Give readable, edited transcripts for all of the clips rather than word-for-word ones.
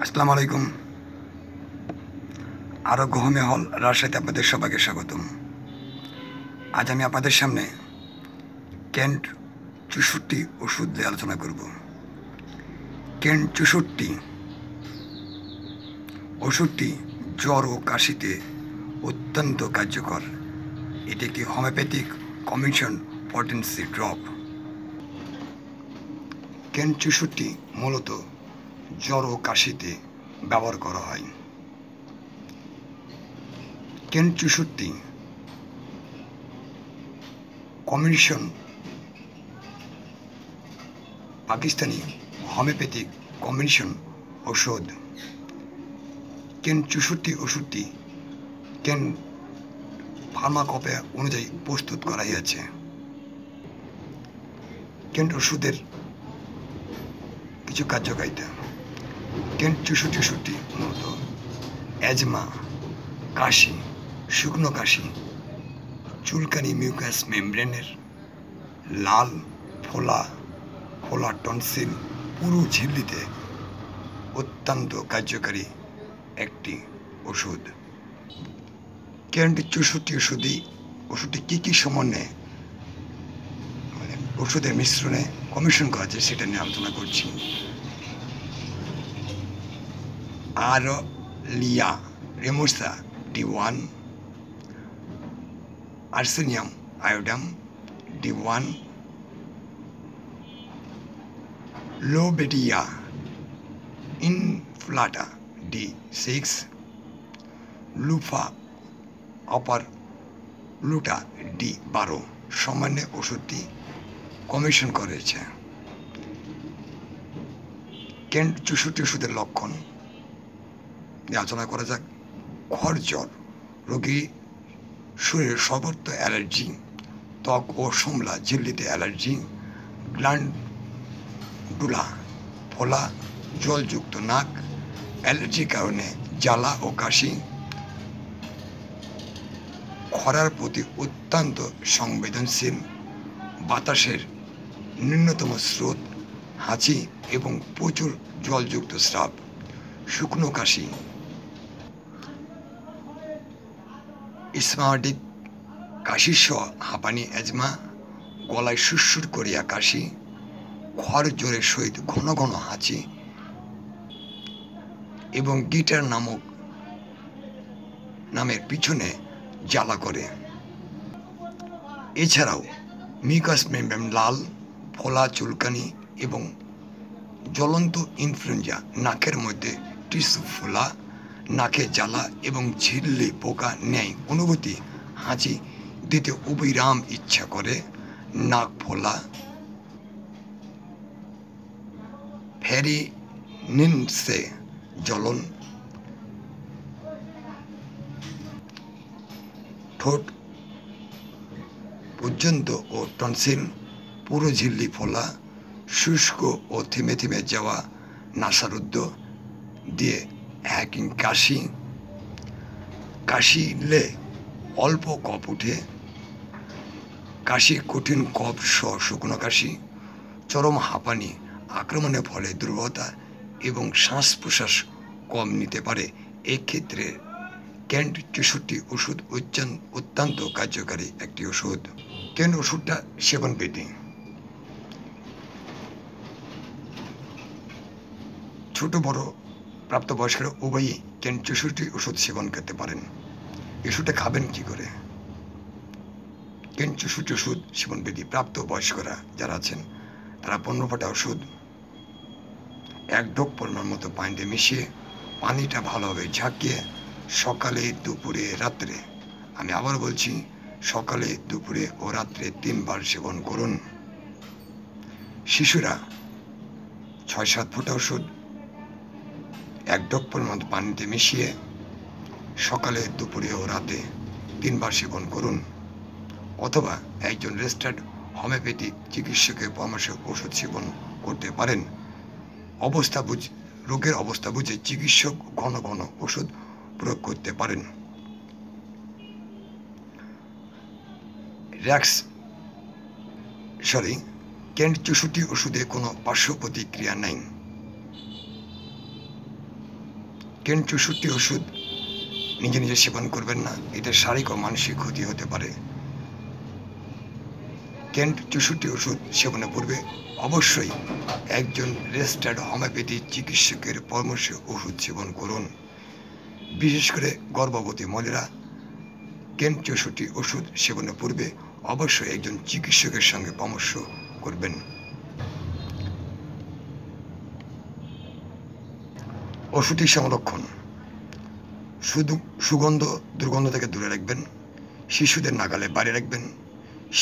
আসসালামু আলাইকুম। আরোগ্য হোমিও হল রাজশাহীতে আপনাদের সবাইকে স্বাগতম। আজ আমি আপনাদের সামনে কেন্ট ৬৪ ওষুধ নিয়ে আলোচনা করব। কেন্ট ৬৪ ওষুধটি জ্বর ও কাশিতে অত্যন্ত কার্যকর। এটি একটি homeopathic combination potency drop. Kent ৬৪ মূলত জ্বর ও কাশিতে ব্যবহার করা হয়। Kent ৬৪ combination Pakistani homeopathic combination ওষুধ। কেন্ট ৬৪ ওষুধটি কেন্ট ফার্মাকোপেয়া অনুযায়ী প্রস্তুত করা হয়েছে। কেন্ট ওষুধের কিছু কার্যকারিতা। কেন্ট ৬৪ ওষুধটি মূলত অ্যাজমা, কাশি, শুকনো কাশি, চুলকানি, মিউকাস মেমব্রেনের লাল ফোলা টনসিল, পুরো ঝিল্লিতে অত্যন্ত কার্যকারী একটি ওষুধ। কেন্ট ৬৪ ওষুধটি কী সমন্বয়ে ওষুধের মিশ্রণে কমিশন করা যায় সেটা নিয়ে আলোচনা করছি। আরলিয়া রেমোসা D1, আর্সেনিয়াম আয়োডাম D1, লোবেডিয়া ইনফ্লাটা D6, লুফা অপার লুটা D12 সামান্য ওষুধটি কমিশন করেছে। কেন্ট ৬৪ ওষুধের লক্ষণ নিয়ে আলোচনা করা যাক। ঘর জ্বর, রোগী শরীরের সর্বত্র অ্যালার্জি, ত্বক ও সমলা ঝিল্লিতে অ্যালার্জি, গ্ল্যান্ডুলা ফোলা, জলযুক্ত নাক, অ্যালার্জির কারণে জ্বালা ও কাশি, খরার প্রতি অত্যন্ত সংবেদনশীল, বাতাসের ন্যূনতম স্রোত, হাঁচি এবং প্রচুর জলযুক্ত স্রাব, শুকনো কাশি, স্পার্ডিক কাশিসহ হাঁপানি, অ্যাজমা, গলায় সুরসুর করিয়া কাশি, খর জোরের সহিত ঘন ঘন হাঁচি এবং গিটার নামের পিছনে জ্বালা করে। এছাড়াও মিউকাস মেমব্রেন লাল, ফোলা, চুলকানি এবং জ্বলন্ত ইনফ্লুয়েঞ্জা, নাকের মধ্যে টিস্যু ফোলা, নাকে জ্বালা এবং ঝিল্লি পোকা ন্যায় অনুভূতি, হাঁচি দিতে অবিরাম ইচ্ছা করে, নাক ফোলা, ফ্যারিনিনসে জ্বলন, ঠোঁট পর্যন্ত ও টনসিল, পুরো ঝিল্লি ফোলা, শুষ্ক ও থেমে থেমে যাওয়া নাসারুদ্ধ দিয়ে হ্যাকিং কাশিলে অল্প কফ উঠে, কাশি কঠিন কফ সহ শুকনো কাশি, চরম হাঁপানি, আক্রমণের ফলে দুর্বলতা এবং শ্বাস প্রশ্বাস কম নিতে পারে। এক্ষেত্রে কেন্ট ৬৪ ওষুধ অত্যন্ত কার্যকারী একটি ওষুধ। কেন্ট ওষুধটা সেবন বিধি। ছোট বড় প্রাপ্তবয়স্করা উভয়ই কেন্ট ৬৪ ওষুধ সেবন করতে পারেন। ওষুধটা খাবেন কি করে? কেন্ট ৬৪ ওষুধ সেবন বিধি। প্রাপ্তবয়স্করা যারা আছেন তারা ১৫ ফোঁটা ওষুধ ১ ঢোক পরিমাণ মতো পানিতে মিশিয়ে পানিটা ভালোভাবে ঝাঁকিয়ে সকালে, দুপুরে, রাত্রে, আমি আবার বলছি, সকালে, দুপুরে ও রাত্রে ৩ বার সেবন করুন। শিশুরা ৬-৭ ফোঁটা ওষুধ ১ ঢোক পরিমাণ পানিতে মিশিয়ে সকালে, দুপুরে ও রাতে ৩ বার সেবন করুন। অথবা একজন রেজিস্টার্ড হোমিওপ্যাথি চিকিৎসকের পরামর্শে ওষুধ সেবন করতে পারেন। রোগের অবস্থা বুঝে চিকিৎসক ঘন ঘন ওষুধ প্রয়োগ করতে পারেন। কেন্ট ৬৪ ওষুধে কোনো পার্শ্ব প্রতিক্রিয়া নেই। কেন 64 ওষুধ নিজে নিজে সেবন করবেন না, এতে শারীরিক ও মানসিক ক্ষতি হতে পারে। কেন 64 ওষুধ সেবনের পূর্বে অবশ্যই একজন রেজিস্টার্ড হোমিওপ্যাথি চিকিৎসকের পরামর্শে ওষুধ সেবন করুন। বিশেষ করে গর্ভবতী মহিলারা কেন 64 ওষুধ সেবনের পূর্বে অবশ্যই একজন চিকিৎসকের সঙ্গে পরামর্শ করবেন। ওষুধটি সংরক্ষণ: সুগন্ধ দুর্গন্ধ থেকে দূরে রাখবেন, শিশুদের নাগালে বাইরে রাখবেন,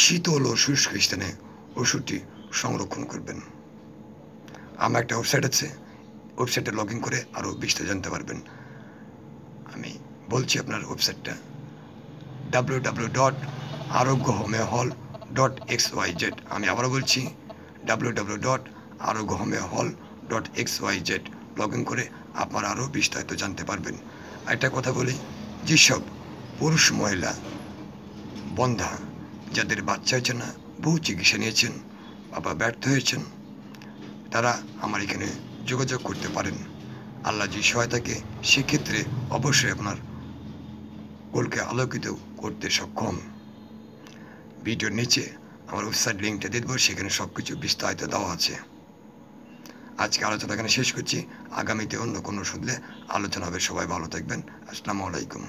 শীতল ও শুষ্ক স্থানে ওষুধটি সংরক্ষণ করবেন। আমার একটা ওয়েবসাইট আছে, ওয়েবসাইটে লগ ইন করে আরও বিস্তারিত জানতে পারবেন। আমি বলছি আপনার ওয়েবসাইটটা www.arogyohomeohall.xyz। আমি আবারও বলছি www.arogyohomeohall.xyz। লগ ইন করে আপনারা আরও বিস্তারিত জানতে পারবেন। একটা কথা বলি, যেসব পুরুষ মহিলা বন্ধা, যাদের বাচ্চা হয়েছে না, বহু চিকিৎসা নিয়েছেন, বাবা ব্যর্থ হয়েছেন, তারা আমার এখানে যোগাযোগ করতে পারেন। আল্লাহ যে সহায়তাকে সেক্ষেত্রে অবশ্যই আপনার কোলকে আলোকিত করতে সক্ষম। ভিডিওর নিচে আমার ওয়েবসাইট লিঙ্কটা দিয়ে দেবো, সেখানে সব কিছু বিস্তারিত দেওয়া আছে। আজকে আলোচনা এখানে শেষ করছি, আগামীতে অন্য কোনো শুনলে আলোচনা হবে। সবাই ভালো থাকবেন। আসসালামু আলাইকুম।